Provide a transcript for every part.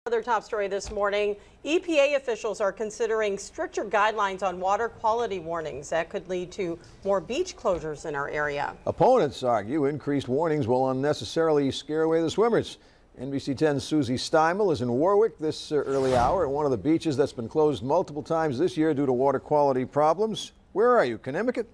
Another top story this morning, EPA officials are considering stricter guidelines on water quality warnings that could lead to more beach closures in our area. Opponents argue increased warnings will unnecessarily scare away the swimmers. NBC 10's Susie Steimel is in Warwick this early hour at one of the beaches that's been closed multiple times this year due to water quality problems. Where are you, Connecticut?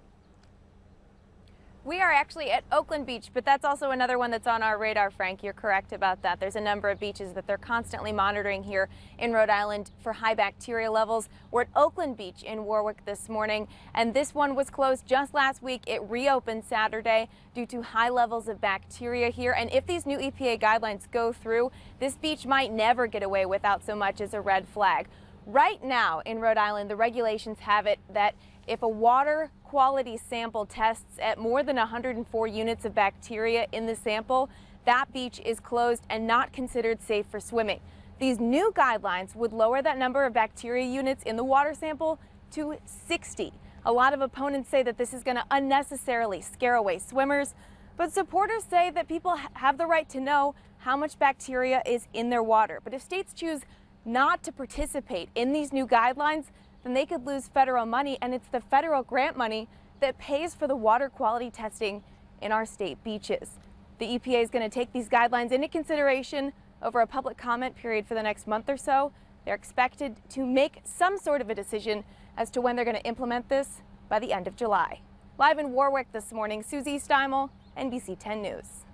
We are actually at Oakland Beach, but that's also another one that's on our radar, Frank. You're correct about that. There's a number of beaches that they're constantly monitoring here in Rhode Island for high bacteria levels. We're at Oakland Beach in Warwick this morning, and this one was closed just last week. It reopened Saturday due to high levels of bacteria here. And if these new EPA guidelines go through, this beach might never get away without so much as a red flag. Right now in Rhode Island, the regulations have it that if a water quality sample tests at more than 104 units of bacteria in the sample, that beach is closed and not considered safe for swimming. These new guidelines would lower that number of bacteria units in the water sample to 60. A lot of opponents say that this is going to unnecessarily scare away swimmers, but supporters say that people have the right to know how much bacteria is in their water. But if states choose not to participate in these new guidelines, then they could lose federal money, and it's the federal grant money that pays for the water quality testing in our state beaches. The EPA is going to take these guidelines into consideration over a public comment period for the next month or so. They're expected to make some sort of a decision as to when they're going to implement this by the end of July. Live in Warwick this morning, Susie Steimel, NBC 10 News.